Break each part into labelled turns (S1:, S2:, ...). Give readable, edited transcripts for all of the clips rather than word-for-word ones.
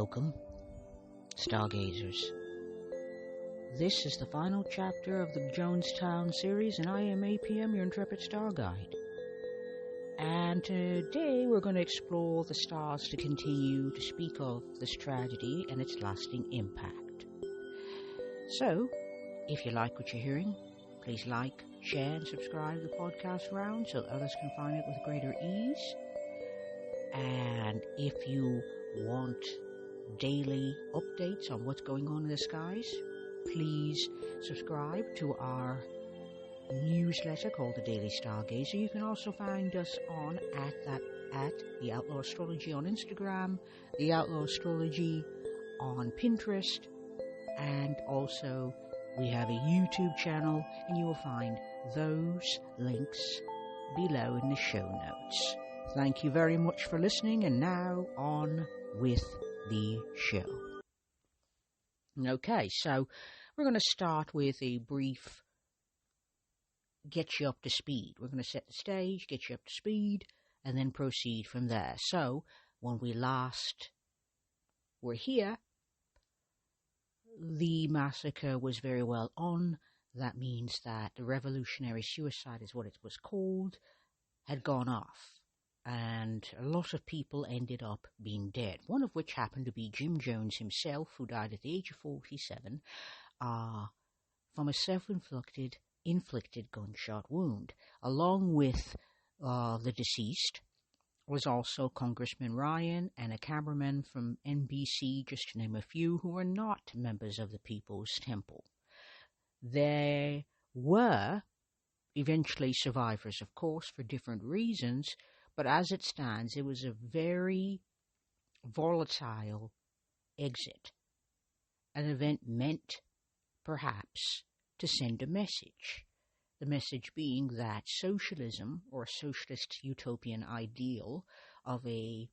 S1: Welcome, stargazers. This is the final chapter of the Jonestown series, and I am APM, your intrepid star guide. And today we're going to explore the stars to continue to speak of this tragedy and its lasting impact. So, if you like what you're hearing, please like, share, and subscribe the podcast around so others can find it with greater ease. And if you want daily updates on what's going on in the skies, please subscribe to our newsletter called the Daily Stargazer. You can also find us on at the Outlaw Astrology on Instagram, the Outlaw Astrology on Pinterest, and also we have a YouTube channel, and you will find those links below in the show notes. Thank you very much for listening, and now on with the show. Okay, so we're going to start with a brief get you up to speed. We're going to set the stage, get you up to speed, and then proceed from there. So, when we last were here, the massacre was very well on. That means that the revolutionary suicide is what it was called, had gone off. And a lot of people ended up being dead, one of which happened to be Jim Jones himself, who died at the age of 47 from a self-inflicted gunshot wound. Along with the deceased was also Congressman Ryan and a cameraman from NBC, just to name a few, who were not members of the People's Temple. There were eventually survivors, of course, for different reasons, but as it stands, it was a very volatile exit. An event meant, perhaps, to send a message. The message being that socialism, or a socialist utopian ideal of a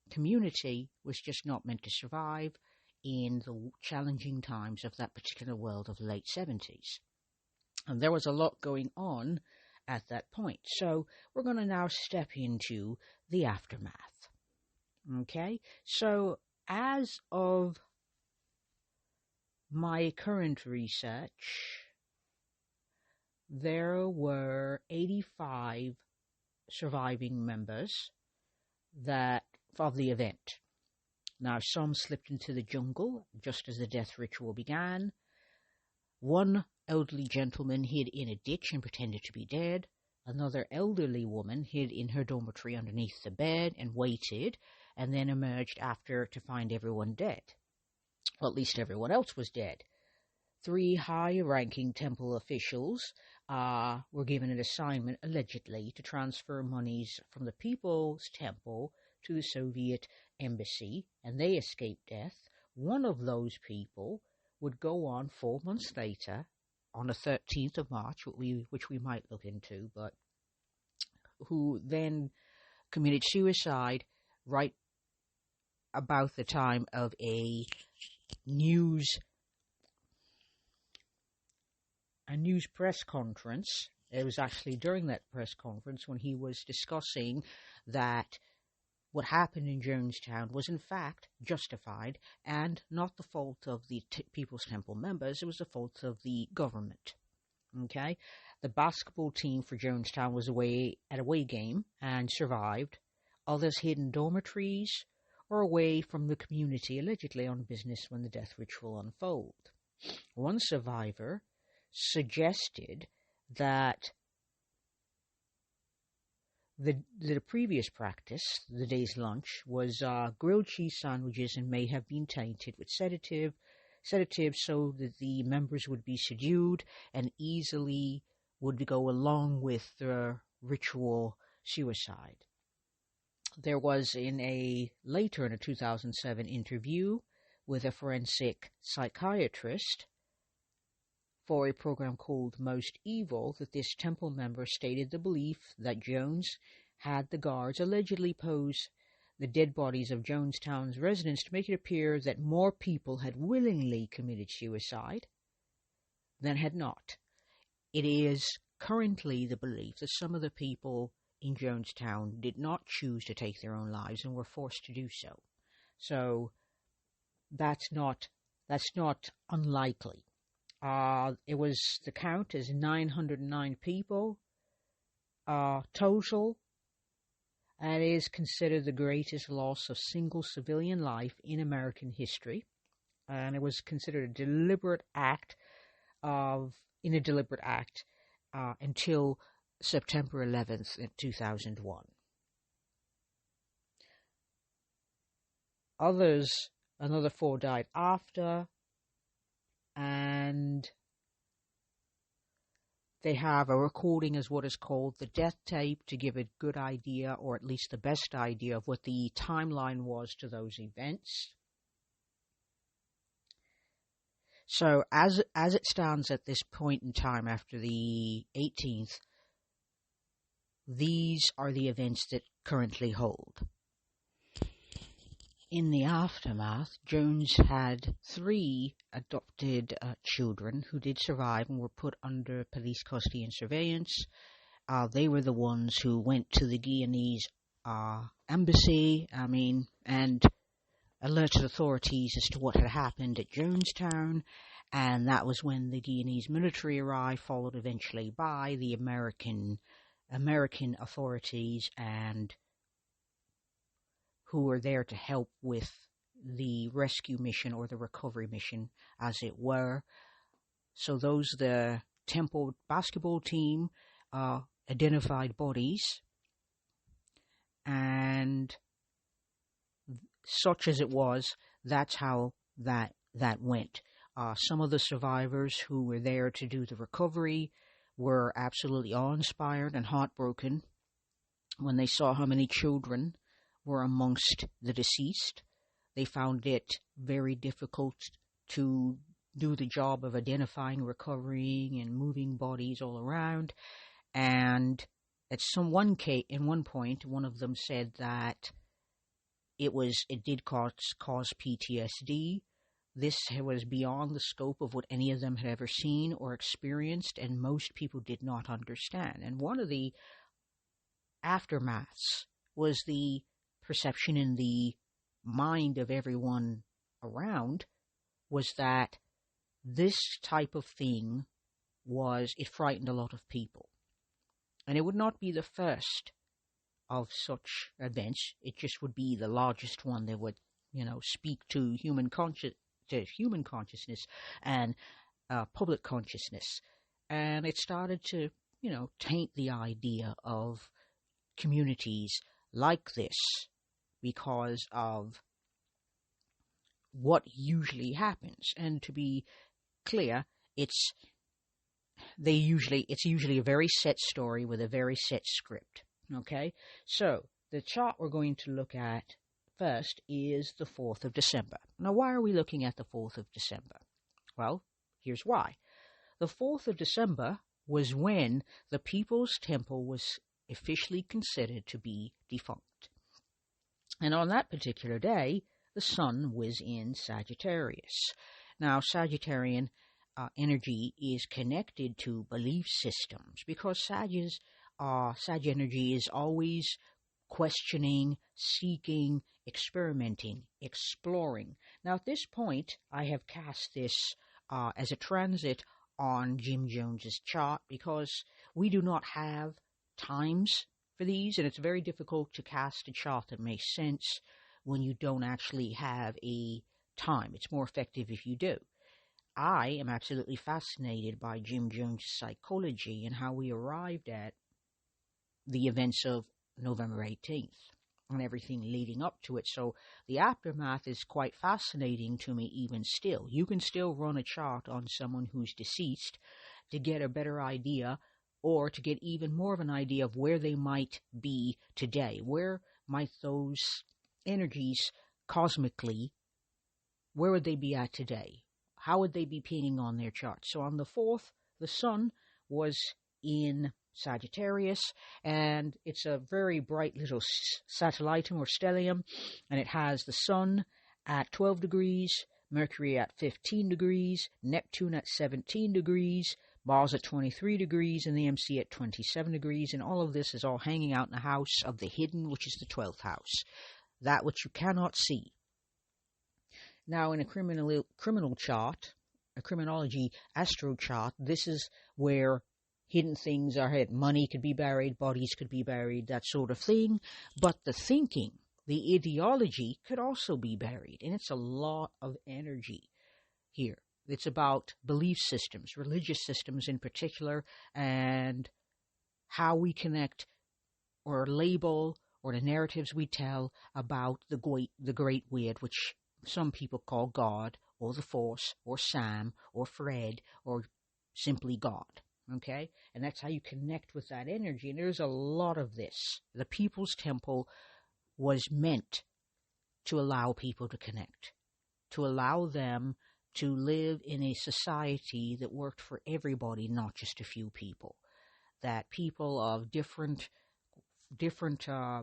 S1: community, was just not meant to survive in the challenging times of that particular world of the late 70s. And there was a lot going on at that point. So we're going to now step into the aftermath. Okay? So as of my current research, there were 85 surviving members of the event. Now, some slipped into the jungle just as the death ritual began. One elderly gentleman hid in a ditch and pretended to be dead. Another elderly woman hid in her dormitory underneath the bed and waited, and then emerged after to find everyone dead. Well, at least everyone else was dead. 3 high-ranking temple officials were given an assignment, allegedly, to transfer monies from the People's Temple to the Soviet embassy, and they escaped death. One of those people would go on 4 months later, on the 13th of March, which we might look into, but who then committed suicide right about the time of a news press conference. It was actually during that press conference when he was discussing that what happened in Jonestown was in fact justified and not the fault of the People's Temple members. It was the fault of the government. Okay? The basketball team for Jonestown was at a away game and survived. Others hid in dormitories or away from the community, allegedly on business when the death ritual unfolded. One survivor suggested that the previous practice, the day's lunch, was grilled cheese sandwiches and may have been tainted with sedatives so that the members would be subdued and easily would go along with the ritual suicide. There was later in a 2007 interview with a forensic psychiatrist for a program called Most Evil, that this temple member stated the belief that Jones had the guards allegedly pose the dead bodies of Jonestown's residents to make it appear that more people had willingly committed suicide than had not. It is currently the belief that some of the people in Jonestown did not choose to take their own lives and were forced to do so. So that's not unlikely. The count is 909 people total, and it is considered the greatest loss of single civilian life in American history. And it was considered a deliberate act until September 11th, 2001. Another 4 died after, and they have a recording as what is called the death tape to give a good idea, or at least the best idea, of what the timeline was to those events. So as it stands at this point in time after the 18th, these are the events that currently hold. In the aftermath, Jones had 3 adopted children who did survive and were put under police custody and surveillance. They were the ones who went to the Guyanese embassy, and alerted authorities as to what had happened at Jonestown, and that was when the Guyanese military arrived, followed eventually by the American authorities, and who were there to help with the rescue mission, or the recovery mission, as it were. So the Temple basketball team identified bodies, and such as it was, that's how that went. Some of the survivors who were there to do the recovery were absolutely awe-inspired and heartbroken when they saw how many children were amongst the deceased. They found it very difficult to do the job of identifying, recovering, and moving bodies all around. And at one point, one of them said that it did cause PTSD. This was beyond the scope of what any of them had ever seen or experienced, and most people did not understand. And one of the aftermaths was the perception in the mind of everyone around was that this type of thing it frightened a lot of people. And it would not be the first of such events. It just would be the largest one that would, speak to human consciousness and public consciousness. And it started to, taint the idea of communities like this, because of what usually happens. And to be clear, it's usually a very set story with a very set script. Okay, so the chart we're going to look at first is the 4th of December. Now, why are we looking at the 4th of December? Well, here's why. The 4th of December was when the People's Temple was officially considered to be defunct. And on that particular day, the sun was in Sagittarius. Now, Sagittarian energy is connected to belief systems, because Sag energy is always questioning, seeking, experimenting, exploring. Now, at this point, I have cast this as a transit on Jim Jones's chart, because we do not have times for these, and it's very difficult to cast a chart that makes sense when you don't actually have a time. It's more effective if you do. I am absolutely fascinated by Jim Jones' psychology and how we arrived at the events of November 18th and everything leading up to it. So the aftermath is quite fascinating to me even still. You can still run a chart on someone who's deceased to get a better idea, or to get even more of an idea of where they might be today. Where might those energies cosmically, where would they be at today? How would they be painting on their chart? So on the 4th, the sun was in Sagittarius, and it's a very bright little satellitum or stellium, and it has the sun at 12 degrees, Mercury at 15 degrees, Neptune at 17 degrees, Mars at 23 degrees, and the MC at 27 degrees, and all of this is all hanging out in the house of the hidden, which is the 12th house, that which you cannot see. Now, in a criminal chart, a criminology astro chart, this is where hidden things are hidden. Money could be buried, bodies could be buried, that sort of thing. But the thinking, the ideology could also be buried. And it's a lot of energy here. It's about belief systems, religious systems in particular, and how we connect or label or the narratives we tell about the great weird, which some people call God or the Force or Sam or Fred or simply God. Okay? And that's how you connect with that energy. And there's a lot of this. The People's Temple was meant to allow people to connect, to allow them to live in a society that worked for everybody, not just a few people. That people of different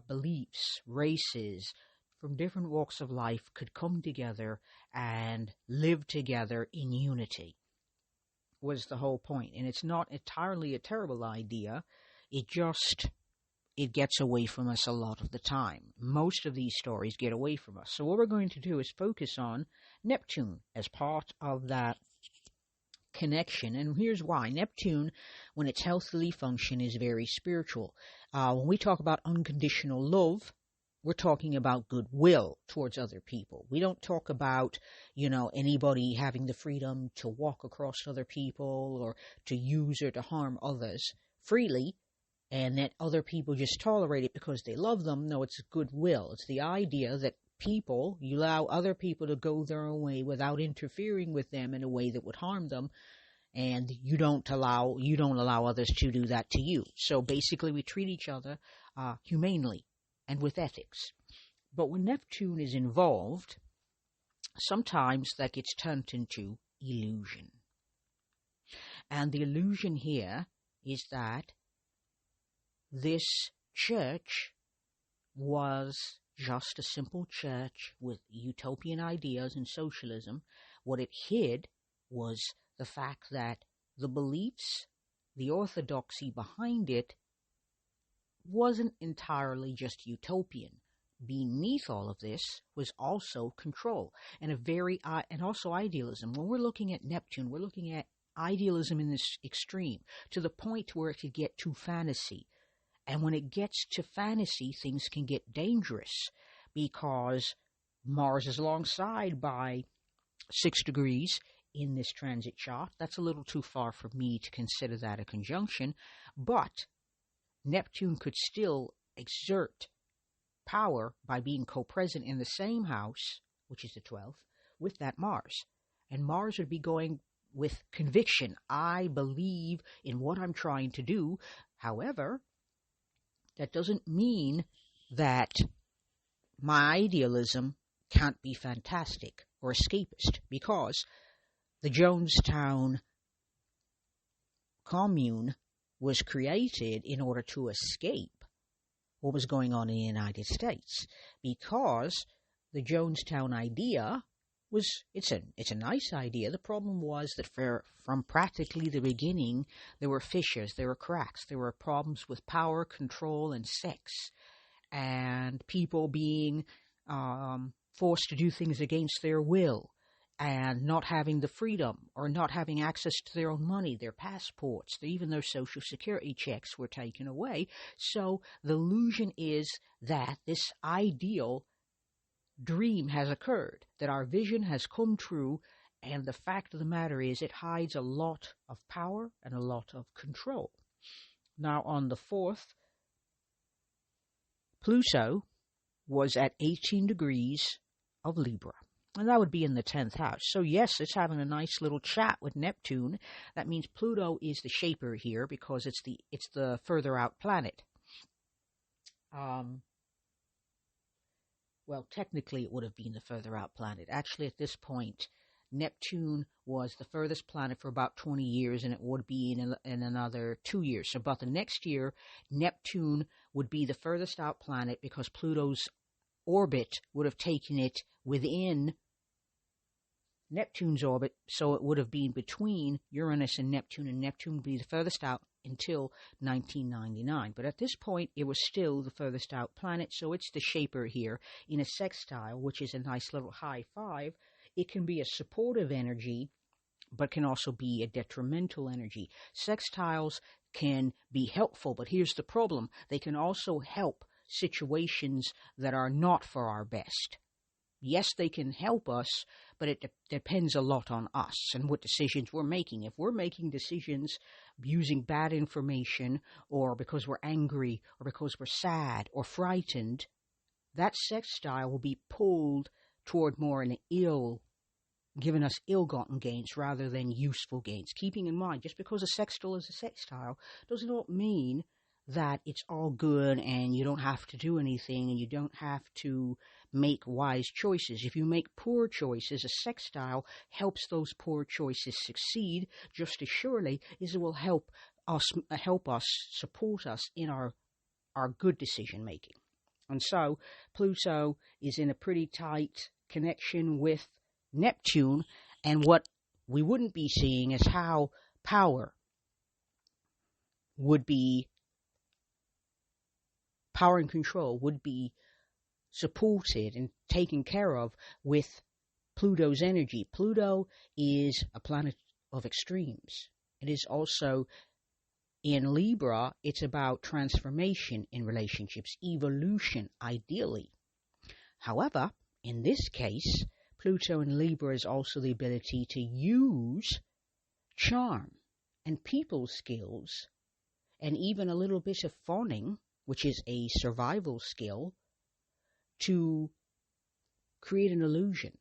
S1: beliefs, races, from different walks of life could come together and live together in unity, was the whole point. And it's not entirely a terrible idea. It gets away from us a lot of the time. Most of these stories get away from us. So what we're going to do is focus on Neptune as part of that connection. And here's why. Neptune, when it's healthily function, is very spiritual. When we talk about unconditional love, we're talking about goodwill towards other people. We don't talk about, anybody having the freedom to walk across other people or to use or to harm others freely, and that other people just tolerate it because they love them. No, it's goodwill. It's the idea that you allow other people to go their own way without interfering with them in a way that would harm them, and you don't allow others to do that to you. So basically, we treat each other humanely and with ethics. But when Neptune is involved, sometimes that gets turned into illusion. And the illusion here is that this church was just a simple church with utopian ideas and socialism. What it hid was the fact that the beliefs, the orthodoxy behind it, wasn't entirely just utopian. Beneath all of this was also control and and also idealism. When we're looking at Neptune, we're looking at idealism in this extreme, to the point where it could get to fantasy. And when it gets to fantasy, things can get dangerous because Mars is alongside by 6 degrees in this transit chart. That's a little too far for me to consider that a conjunction, but Neptune could still exert power by being co-present in the same house, which is the 12th, with that Mars. And Mars would be going with conviction. I believe in what I'm trying to do. However, that doesn't mean that my idealism can't be fantastic or escapist, because the Jonestown commune was created in order to escape what was going on in the United States, because the Jonestown idea it's a nice idea. The problem was that from practically the beginning, there were fissures, there were cracks, there were problems with power, control, and sex, and people being forced to do things against their will, and not having the freedom or not having access to their own money, their passports, even their social security checks were taken away. So the illusion is that this ideal dream has occurred, that our vision has come true, and the fact of the matter is it hides a lot of power and a lot of control. Now on the 4th, Pluto was at 18 degrees of Libra. And that would be in the 10th house. So yes, it's having a nice little chat with Neptune. That means Pluto is the shaper here because it's the further out planet. Well, technically it would have been the further out planet. Actually, at this point, Neptune was the furthest planet for about 20 years, and it would be in another 2 years. So about the next year, Neptune would be the furthest out planet because Pluto's orbit would have taken it within Neptune's orbit, so it would have been between Uranus and Neptune would be the furthest out until 1999. But at this point, it was still the furthest out planet, so it's the shaper here in a sextile, which is a nice little high 5, it can be a supportive energy, but can also be a detrimental energy. Sextiles can be helpful, but here's the problem. They can also help situations that are not for our best. Yes, they can help us, but it depends a lot on us and what decisions we're making. If we're making decisions using bad information, or because we're angry, or because we're sad or frightened, that sextile will be pulled toward more an giving us ill-gotten gains rather than useful gains. Keeping in mind, just because a sextile is a sextile does not mean that it's all good and you don't have to do anything and you don't have to make wise choices. If you make poor choices, a sextile helps those poor choices succeed just as surely as it will help us, support us in our good decision making. And so Pluto is in a pretty tight connection with Neptune, and what we wouldn't be seeing is how power and control would be supported and taken care of with Pluto's energy. Pluto is a planet of extremes. It is also in Libra, it's about transformation in relationships, evolution, ideally. However, in this case, Pluto in Libra is also the ability to use charm and people skills and even a little bit of fawning, which is a survival skill, to create an illusion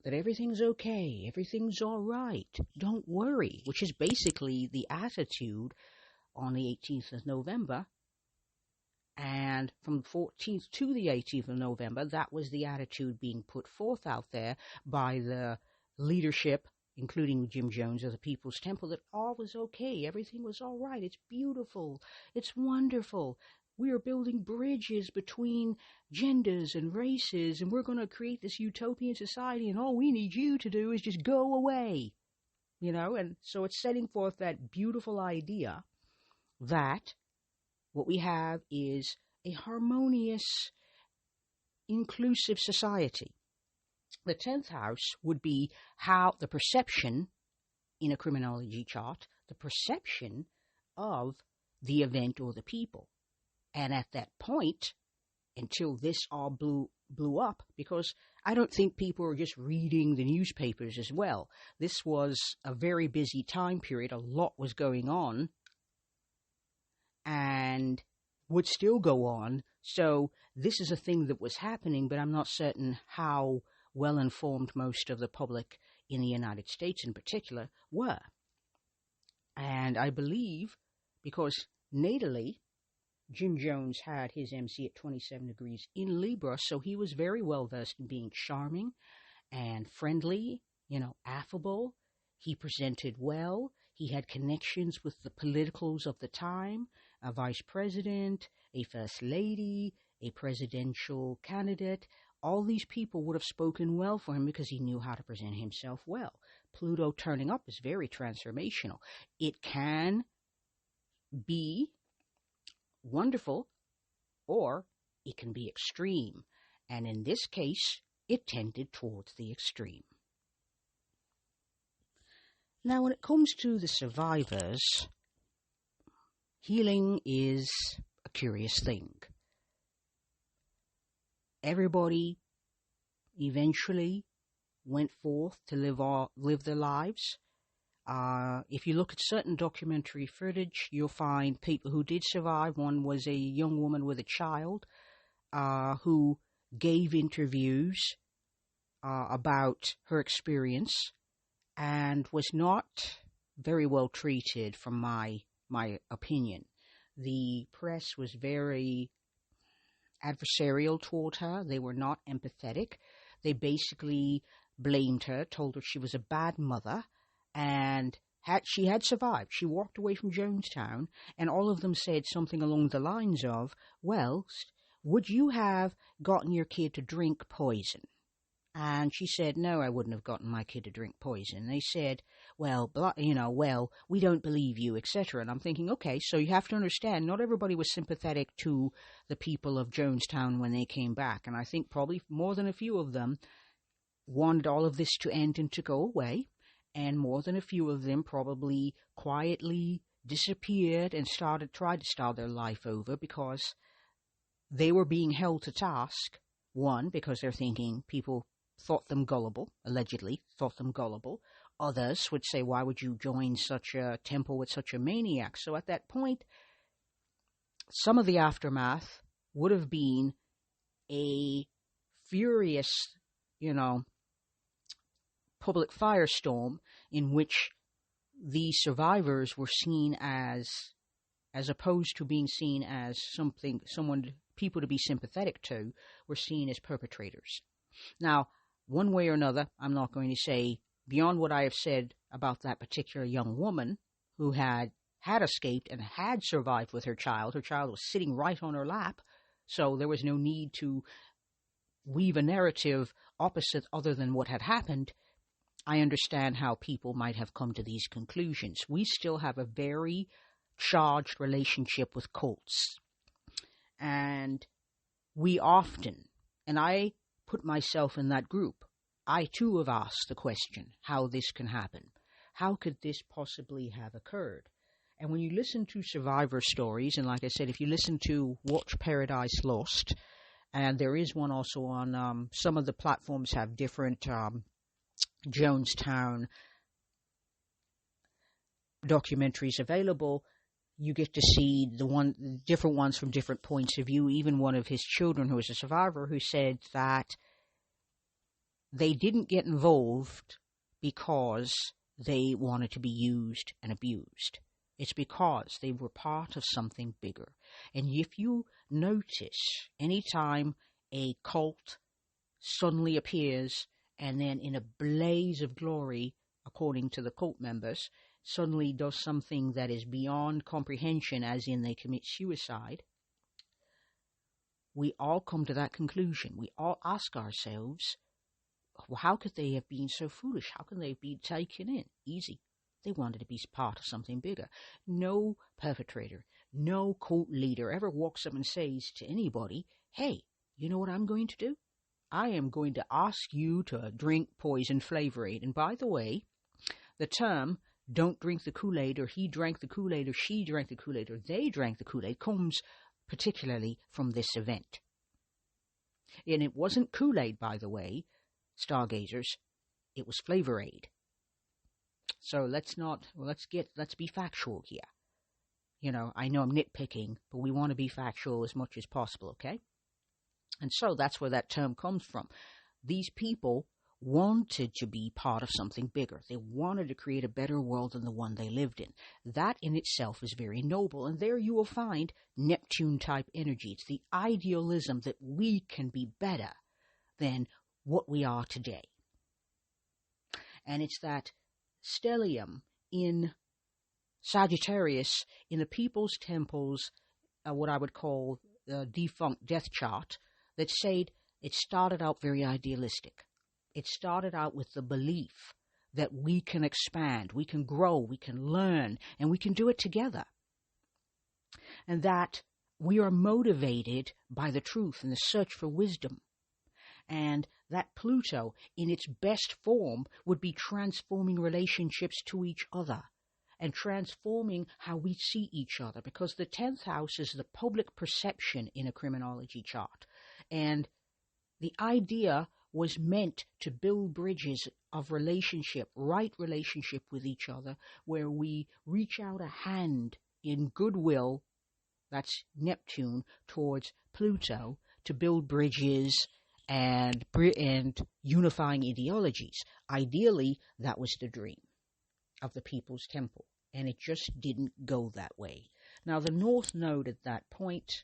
S1: that everything's okay, everything's all right, don't worry, which is basically the attitude on the 18th of November. And from the 14th to the 18th of November, that was the attitude being put forth out there by the leadership, including Jim Jones of the People's Temple, that all was okay, everything was all right, it's beautiful, it's wonderful. We are building bridges between genders and races, and we're going to create this utopian society, and all we need you to do is just go away. And so it's setting forth that beautiful idea that what we have is a harmonious, inclusive society. The 10th house would be how the perception in a criminology chart, the perception of the event or the people. And at that point, until this all blew up, because I don't think people were just reading the newspapers as well. This was a very busy time period. A lot was going on and would still go on. So this is a thing that was happening, but I'm not certain how well informed most of the public in the United States in particular were. And I believe, because natally, Jim Jones had his MC at 27 degrees in Libra, so he was very well versed in being charming and friendly, affable. He presented well. He had connections with the politicals of the time, a vice president, a first lady, a presidential candidate. All these people would have spoken well for him because he knew how to present himself well. Pluto turning up is very transformational. It can be wonderful, or it can be extreme. And in this case, it tended towards the extreme. Now, when it comes to the survivors, healing is a curious thing. Everybody eventually went forth to live their lives. If you look at certain documentary footage, you'll find people who did survive. One was a young woman with a child who gave interviews about her experience and was not very well treated, from my opinion. The press was very adversarial toward her. They were not empathetic. They basically blamed her, told her she was a bad mother, and she had survived. She walked away from Jonestown, and all of them said something along the lines of, well, would you have gotten your kid to drink poison? And she said, no, I wouldn't have gotten my kid to drink poison. They said, well, we don't believe you, etc. And I'm thinking, okay, so you have to understand, not everybody was sympathetic to the people of Jonestown when they came back. And I think probably more than a few of them wanted all of this to end and to go away, and more than a few of them probably quietly disappeared and tried to start their life over because they were being held to task. One, because they're thinking people thought them gullible, allegedly thought them gullible. Others would say, why would you join such a temple with such a maniac? So at that point, some of the aftermath would have been a furious, public firestorm in which the survivors were seen as opposed to being seen as people to be sympathetic to, were seen as perpetrators. Now, one way or another, I'm not going to say beyond what I have said about that particular young woman who had escaped and had survived with her child. Her child was sitting right on her lap, so there was no need to weave a narrative opposite other than what had happened. I understand how people might have come to these conclusions. We still have a very charged relationship with cults. And we often, and I put myself in that group, I too have asked the question, how this can happen. How could this possibly have occurred? And when you listen to survivor stories, and like I said, if you listen to Watch Paradise Lost, and there is one also on some of the platforms have different Jonestown documentaries available, you get to see different ones from different points of view. Even one of his children, who was a survivor, who said that they didn't get involved because they wanted to be used and abused. It's because they were part of something bigger. And if you notice, anytime a cult suddenly appears and then in a blaze of glory, according to the cult members, suddenly does something that is beyond comprehension, as in they commit suicide, we all come to that conclusion. We all ask ourselves, well, how could they have been so foolish? How can they be taken in? Easy. They wanted to be part of something bigger. No perpetrator, no cult leader ever walks up and says to anybody, hey, you know what I'm going to do? I am going to ask you to drink poison flavor aid. And by the way, the term don't drink the Kool-Aid, or he drank the Kool-Aid, or she drank the Kool-Aid, or they drank the Kool-Aid, comes particularly from this event. And it wasn't Kool-Aid, by the way, stargazers, it was flavor aid. So let's be factual here. I know I'm nitpicking, but we want to be factual as much as possible, okay? And so that's where that term comes from. These people wanted to be part of something bigger. They wanted to create a better world than the one they lived in. That in itself is very noble. And there you will find Neptune-type energy. It's the idealism that we can be better than what we are today. And it's that stellium in Sagittarius, in the people's temples, what I would call the defunct death chart, that said it started out very idealistic. It started out with the belief that we can expand, we can grow, we can learn, and we can do it together. And that we are motivated by the truth and the search for wisdom. And that Pluto, in its best form, would be transforming relationships to each other and transforming how we see each other, because the 10th house is the public perception in a criminology chart. And the idea was meant to build bridges of relationship, right relationship with each other, where we reach out a hand in goodwill, that's Neptune, towards Pluto, to build bridges and unifying ideologies. Ideally, that was the dream of the People's Temple, and it just didn't go that way. Now, the North Node at that point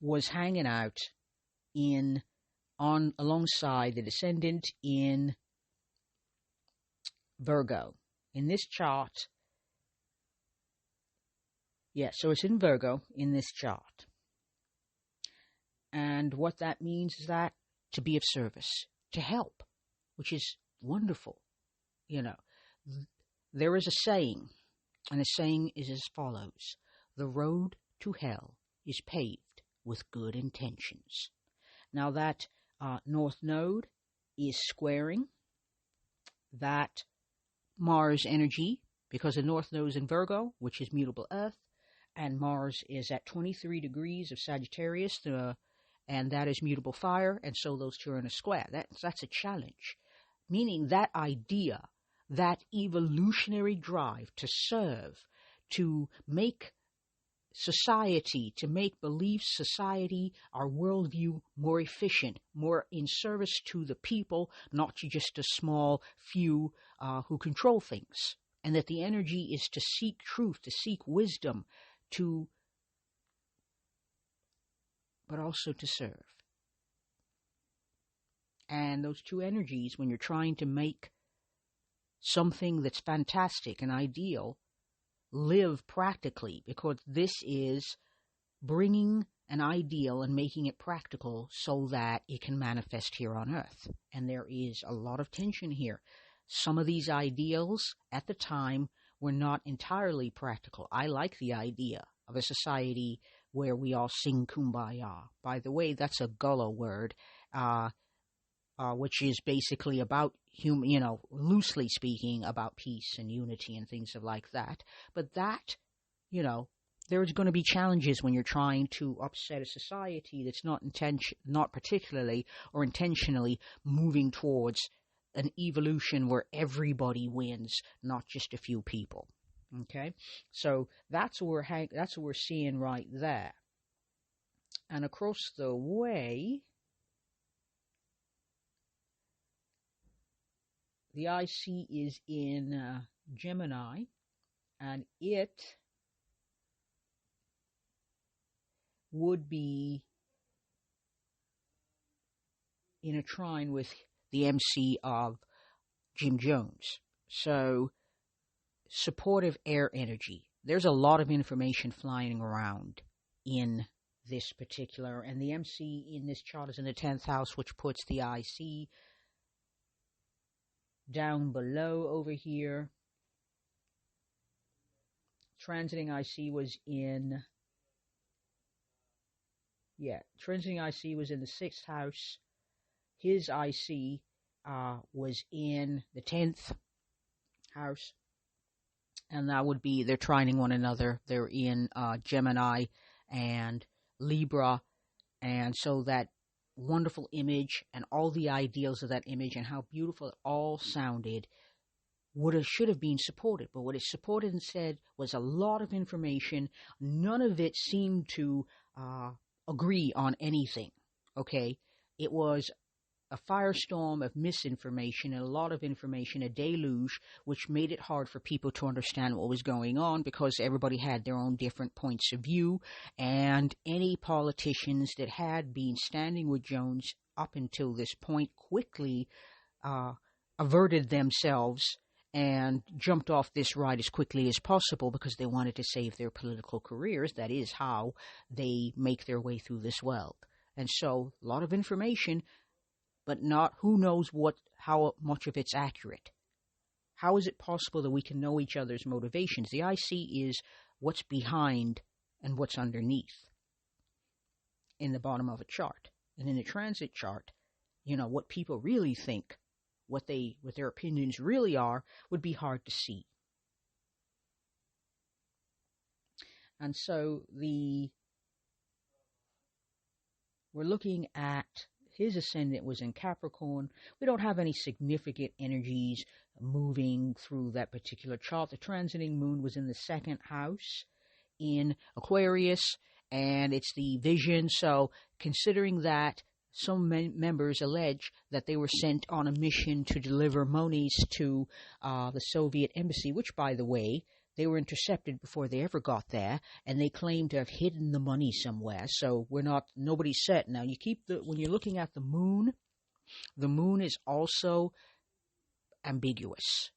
S1: was hanging out alongside the descendant in Virgo. In this chart, so it's in Virgo in this chart. And what that means is that to be of service, to help, which is wonderful. There is a saying, and the saying is as follows: the road to hell is paved with good intentions. Now that North Node is squaring that Mars energy, because the North Node is in Virgo, which is mutable Earth, and Mars is at 23 degrees of Sagittarius, and that is mutable fire, and so those two are in a square. That's a challenge, meaning that idea, that evolutionary drive to serve, to make society, to make belief society, our worldview more efficient, more in service to the people, not to just a small few who control things. And that the energy is to seek truth, to seek wisdom, but also to serve. And those two energies, when you're trying to make something that's fantastic and ideal, live practically, because this is bringing an ideal and making it practical so that it can manifest here on Earth. And there is a lot of tension here. Some of these ideals at the time were not entirely practical. I like the idea of a society where we all sing Kumbaya. By the way, that's a Gullah word, which is basically about loosely speaking, about peace and unity and things like that. But that, there's going to be challenges when you're trying to upset a society that's not particularly or intentionally moving towards an evolution where everybody wins, not just a few people. Okay, so that's what we're seeing right there. And across the way, the IC is in Gemini, and it would be in a trine with the MC of Jim Jones. So, supportive air energy. There's a lot of information flying around in this particular, and the MC in this chart is in the 10th house, which puts the IC down below over here. Transiting IC was in, transiting IC was in the 6th house. His IC was in the 10th house. And that would be, they're trining one another. They're in Gemini and Libra. And so that wonderful image and all the ideals of that image and how beautiful it all sounded should have been supported. But what it supported instead was a lot of information. None of it seemed to agree on anything. Okay? It was a firestorm of misinformation and a lot of information, a deluge, which made it hard for people to understand what was going on because everybody had their own different points of view, and any politicians that had been standing with Jones up until this point quickly averted themselves and jumped off this ride as quickly as possible because they wanted to save their political careers. That is how they make their way through this world. And so, a lot of information, but not who knows how much of it's accurate. How is it possible that we can know each other's motivations? The IC is what's behind and what's underneath in the bottom of a chart. And in a transit chart, what people really think, what their opinions really are, would be hard to see. And so we're looking at his ascendant was in Capricorn. We don't have any significant energies moving through that particular chart. The transiting moon was in the 2nd house in Aquarius, and it's the vision. So considering that some members allege that they were sent on a mission to deliver monies to the Soviet embassy, which, by the way, they were intercepted before they ever got there, and they claim to have hidden the money somewhere. So nobody's certain. Now, when you're looking at the moon is also ambiguous.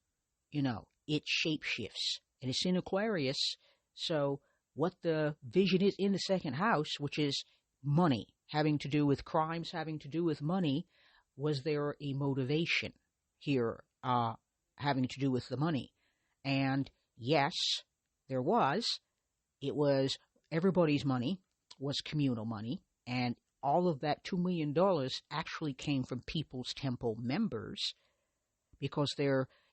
S1: It shapeshifts, and it's in Aquarius. So what the vision is in the 2nd house, which is money, having to do with crimes, having to do with money, was there a motivation here having to do with the money? And yes, there was. It was everybody's money was communal money, and all of that $2 million actually came from People's Temple members, because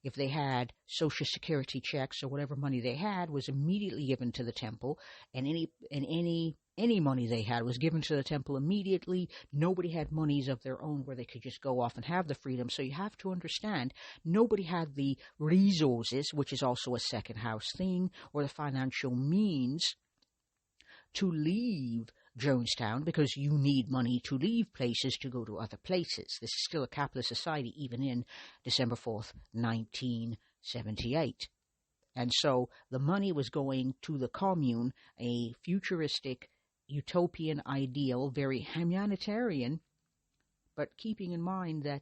S1: if they had Social Security checks or whatever money they had was immediately given to the temple, and any money they had was given to the temple immediately. Nobody had monies of their own where they could just go off and have the freedom. So you have to understand, nobody had the resources, which is also a second house thing, or the financial means to leave Jonestown, because you need money to leave places to go to other places. This is still a capitalist society, even in December 4th, 1978. And so the money was going to the commune, a futuristic, utopian ideal, very humanitarian, but keeping in mind that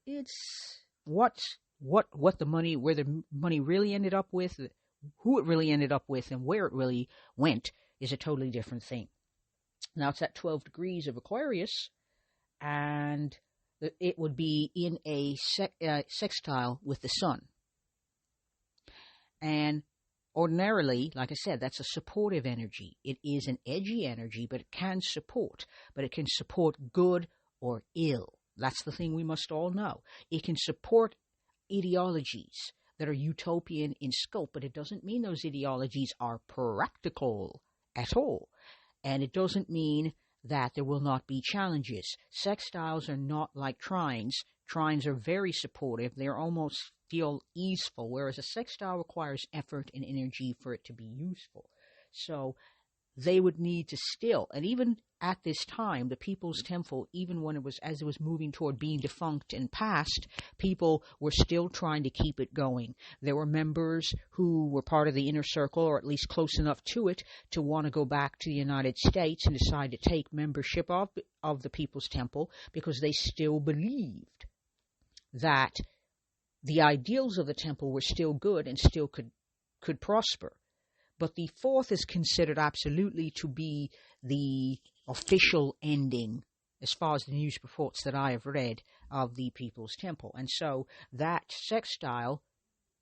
S1: it's what the money, where the money really ended up with, who it really ended up with, and where it really went is a totally different thing. Now, it's at 12 degrees of Aquarius, and it would be in a sextile with the sun. And ordinarily, like I said, that's a supportive energy. It is an edgy energy, but it can support. But it can support good or ill. That's the thing we must all know. It can support ideologies that are utopian in scope, but it doesn't mean those ideologies are practical at all. And it doesn't mean that there will not be challenges. Sextiles are not like trines. Trines are very supportive. They're almost feel easeful, whereas a sextile requires effort and energy for it to be useful. So they would need to still, and even at this time, the People's Temple, even when as it was moving toward being defunct and past, people were still trying to keep it going. There were members who were part of the inner circle, or at least close enough to it, to want to go back to the United States and decide to take membership of the People's Temple, because they still believed that the ideals of the temple were still good and still could prosper. But the 4th is considered absolutely to be the official ending, as far as the news reports that I have read, of the People's Temple. And so that sextile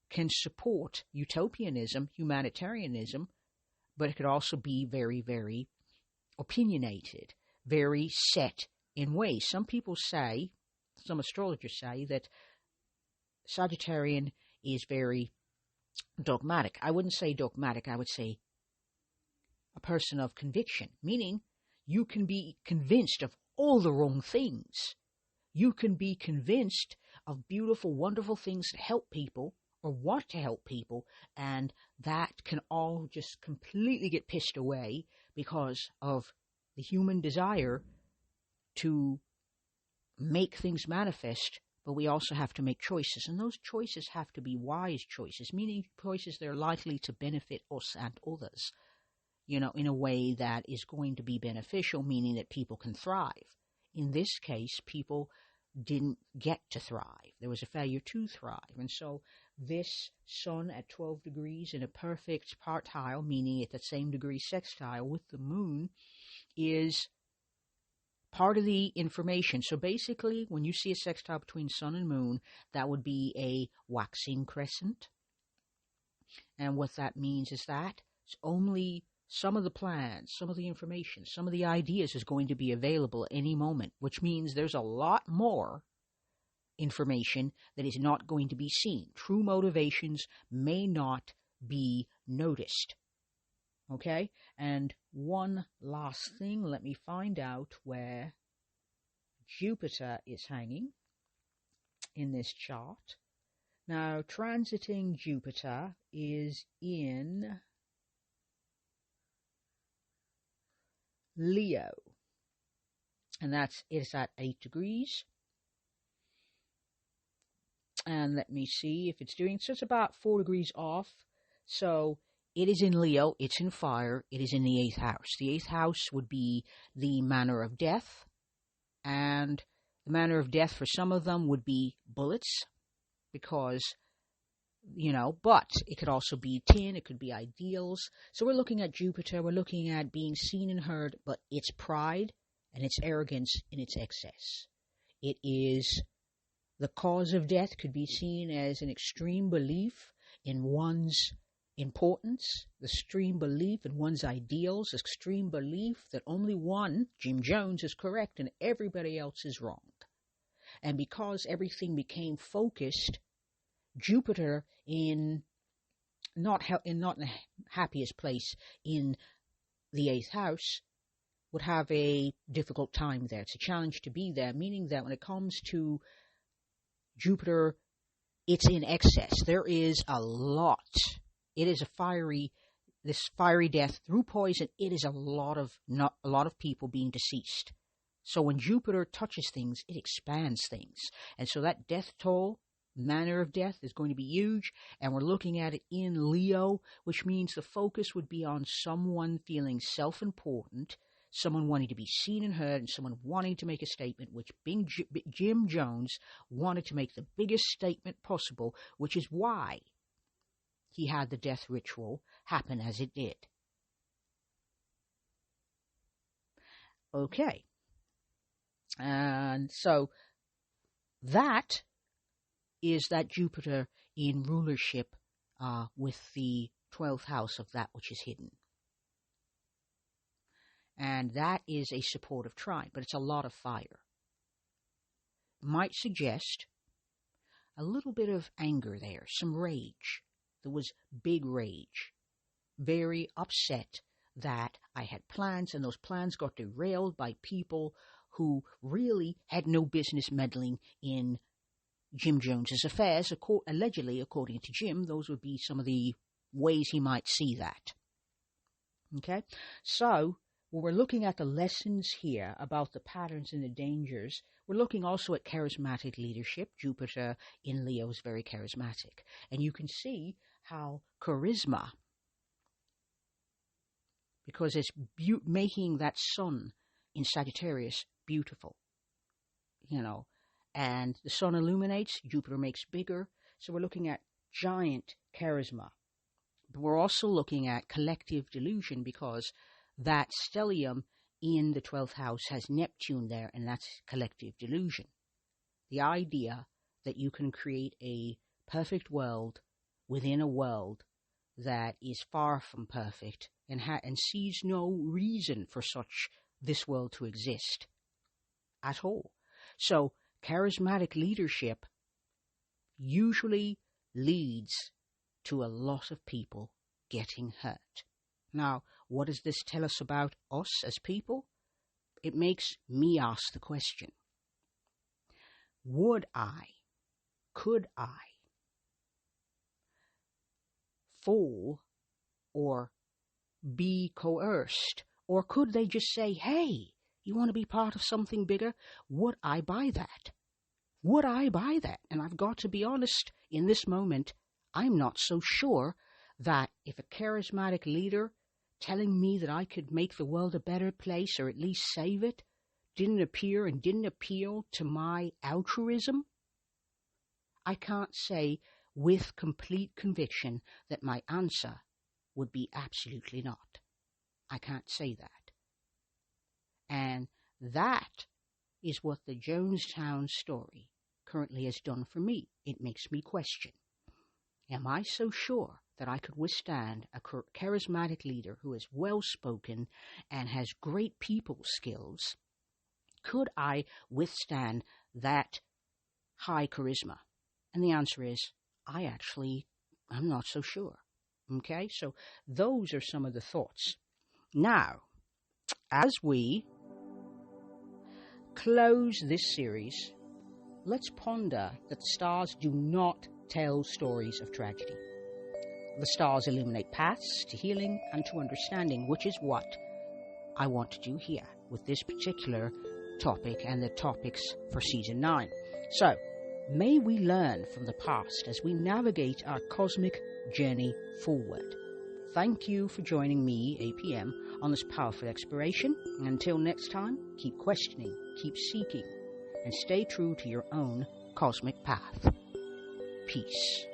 S1: can support utopianism, humanitarianism, but it could also be very, very opinionated, very set in ways. Some people say, some astrologers say, that Sagittarian is very dogmatic. I wouldn't say dogmatic, I would say a person of conviction, meaning you can be convinced of all the wrong things. You can be convinced of beautiful, wonderful things that help people or want to help people, and that can all just completely get pissed away because of the human desire to make things manifest. But we also have to make choices, and those choices have to be wise choices, meaning choices that are likely to benefit us and others, in a way that is going to be beneficial, meaning that people can thrive. In this case, people didn't get to thrive. There was a failure to thrive. And so this sun at 12 degrees in a perfect partile, meaning at the same degree sextile with the moon, is part of the information. So basically, when you see a sextile between sun and moon, that would be a waxing crescent. And what that means is that it's only some of the plans, some of the information, some of the ideas is going to be available at any moment, which means there's a lot more information that is not going to be seen. True motivations may not be noticed. Okay? And one last thing, let me find out where Jupiter is hanging in this chart. Now, transiting Jupiter is in Leo, and it's at 8 degrees. And let me see if it's doing, so it's about 4 degrees off. So it is in Leo, it's in fire, it is in the 8th house. The 8th house would be the manner of death, and the manner of death for some of them would be bullets, because, but it could also be tin, it could be ideals. So we're looking at Jupiter, we're looking at being seen and heard, but its pride and its arrogance and its excess. It is the cause of death, could be seen as an extreme belief in one's importance, the extreme belief in one's ideals, extreme belief that only one, Jim Jones, is correct and everybody else is wrong. And because everything became focused, Jupiter in not in the happiest place in the 8th house would have a difficult time there. It's a challenge to be there, meaning that when it comes to Jupiter, it's in excess. There is a lot. It is this fiery death through poison. It is a lot of people being deceased. So when Jupiter touches things, it expands things. And so that death toll, manner of death, is going to be huge. And we're looking at it in Leo, which means the focus would be on someone feeling self-important, someone wanting to be seen and heard, and someone wanting to make a statement, which Jim Jones wanted to make the biggest statement possible, which is why he had the death ritual happen as it did. Okay. And so that is that Jupiter in rulership with the 12th house of that which is hidden. And that is a supportive trine, but it's a lot of fire. Might suggest a little bit of anger there, some rage. There was big rage. Very upset that I had plans, and those plans got derailed by people who really had no business meddling in Jim Jones's affairs. Allegedly, according to Jim, those would be some of the ways he might see that. Okay? So, when we're looking at the lessons here about the patterns and the dangers, we're looking also at charismatic leadership. Jupiter in Leo is very charismatic. And you can see how charisma, because it's making that sun in Sagittarius beautiful, and the sun illuminates, Jupiter makes bigger. So we're looking at giant charisma. But we're also looking at collective delusion, because that stellium in the 12th house has Neptune there, and that's collective delusion. The idea that you can create a perfect world within a world that is far from perfect and sees no reason for this world to exist at all. So charismatic leadership usually leads to a lot of people getting hurt. Now, what does this tell us about us as people? It makes me ask the question, could I fall or be coerced? Or could they just say, hey, you want to be part of something bigger? Would I buy that? Would I buy that? And I've got to be honest, in this moment, I'm not so sure that if a charismatic leader telling me that I could make the world a better place, or at least save it, didn't appeal to my altruism, I can't say with complete conviction that my answer would be absolutely not. I can't say that. And that is what the Jonestown story currently has done for me. It makes me question, am I so sure that I could withstand a charismatic leader who is well-spoken and has great people skills? Could I withstand that high charisma? And the answer is, I'm not so sure. Okay, so those are some of the thoughts. Now, as we close this series, let's ponder that the stars do not tell stories of tragedy. The stars illuminate paths to healing and to understanding, which is what I want to do here with this particular topic and the topics for Season 9. So, may we learn from the past as we navigate our cosmic journey forward. Thank you for joining me, APM, on this powerful exploration. And until next time, keep questioning, keep seeking, and stay true to your own cosmic path. Peace.